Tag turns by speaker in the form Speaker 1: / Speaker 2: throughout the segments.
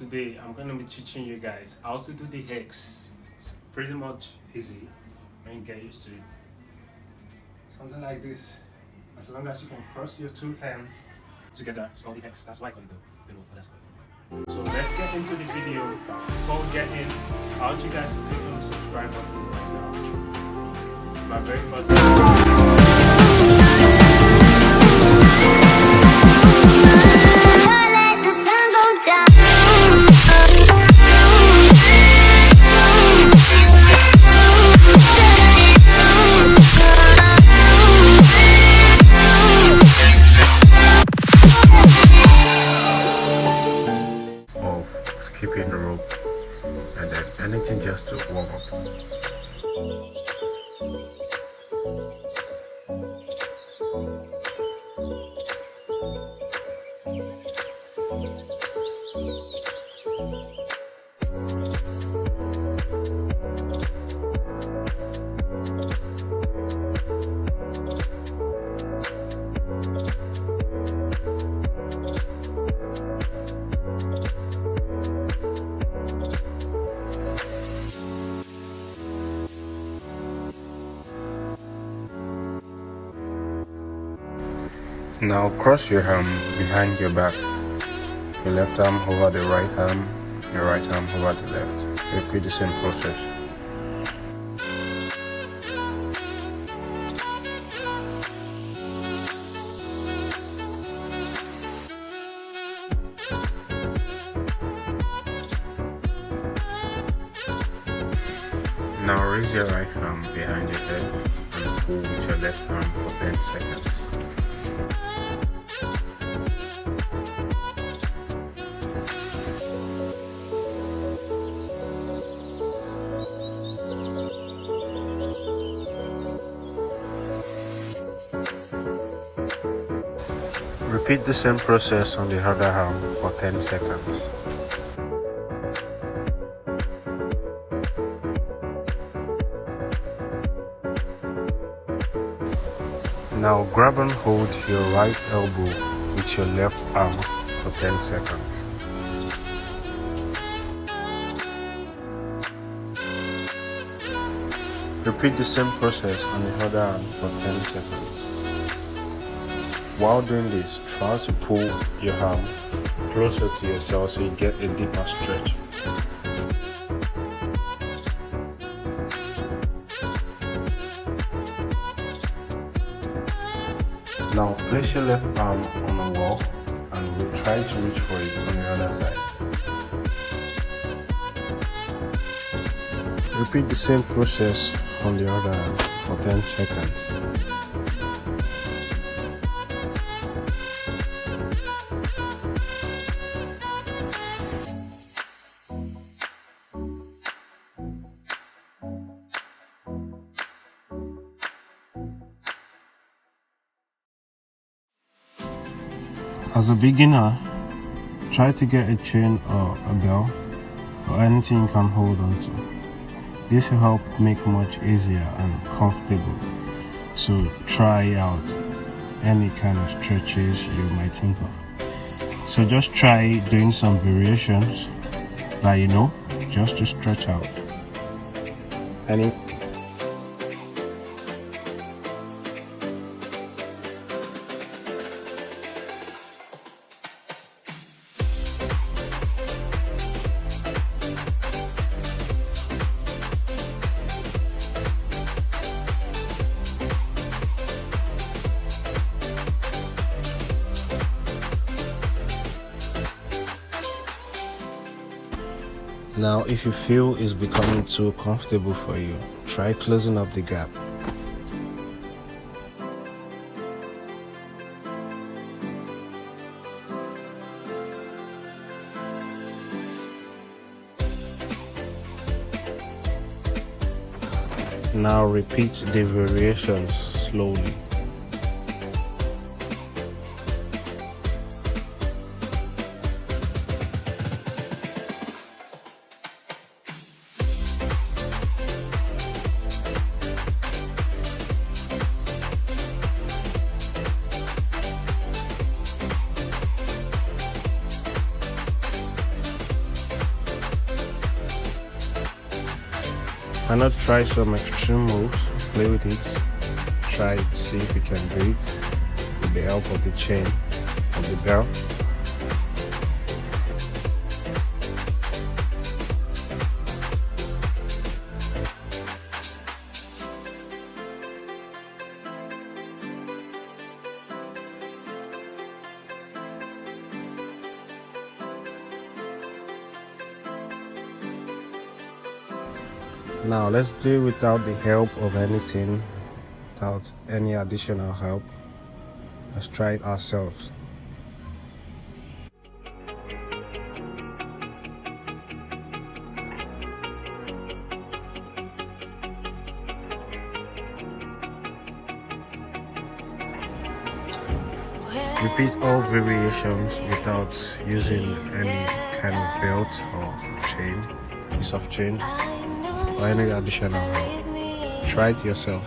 Speaker 1: today I'm gonna be teaching you guys how to do the hex. It's pretty much easy when you get used to it. Something like this. As long as you can cross your two hands together, it's called the hex. That's why I call it the rope, but that's called it. So let's get into the video. Before we get in, I want you guys to click on the subscribe button right now. It's my very first video. Keeping the rope and then anything just to warm up. Now cross your arm behind your back, your left arm over the right arm, your right arm over the left. Repeat the same process. Now raise your right arm behind your head and pull with your left arm for 10 seconds. Repeat the same process on the other arm for 10 seconds. Now grab and hold your right elbow with your left arm for 10 seconds. Repeat the same process on the other arm for 10 seconds. While doing this, try to pull your arm closer to yourself so you get a deeper stretch. Now place your left arm on the wall and we'll try to reach for it on the other side. Repeat the same process on the other arm for 10 seconds. As a beginner, try to get a chain or a bell or anything you can hold on to. This will help make much easier and comfortable to try out any kind of stretches you might think of. So just try doing some variations that you know, just to stretch out. Now, if you feel it's becoming too comfortable for you, try closing up the gap. Now repeat the variations slowly. Why not try some extreme moves? Play with it. Try to see if you can do it with the help of the chain of the bell. Now let's do it without the help of anything, without any additional help. Let's try it ourselves. Repeat all variations without using any kind of belt or chain, piece of chain, or any additional help. Try it yourself.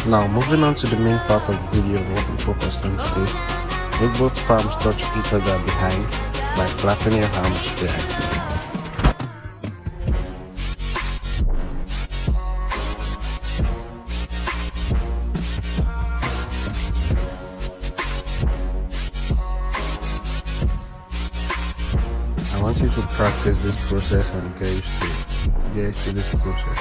Speaker 1: Now moving on to the main part of the video, what we focused on today. Make both palms touch each other behind by flattening your arms behind. I want you to practice this process and get used to this process.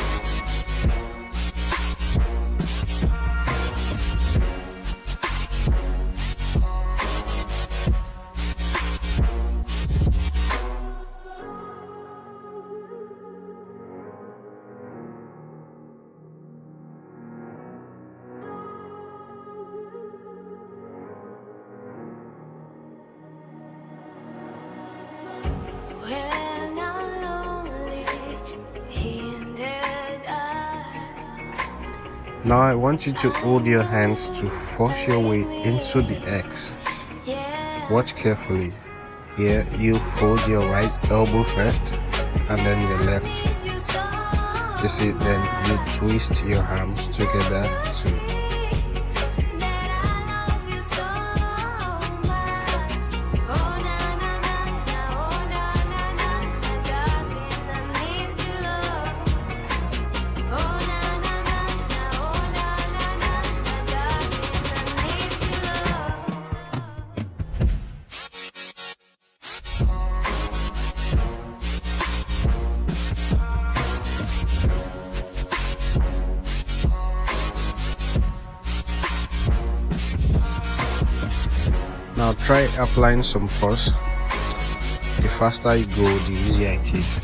Speaker 1: Now I want you to hold your hands to force your way into the X. Watch carefully. Here you fold your right elbow first and then your left. You see, then you twist your arms together to Now try applying some force. The faster you go, the easier it is.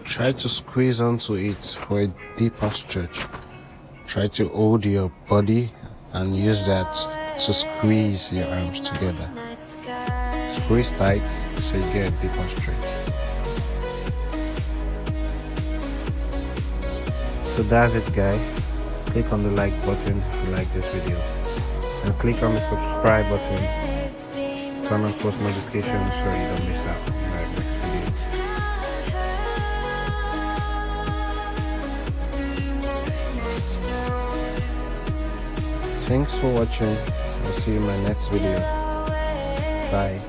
Speaker 1: Try to squeeze onto it for a deeper stretch. Try to hold your body and use that to squeeze your arms together. Squeeze tight so you get a deeper stretch. So that's it, guys. Click on the like button if you like this video, and click on the subscribe button. Turn on post notifications so you don't miss out on my next videos. Thanks for watching. I'll see you in my next video. Bye.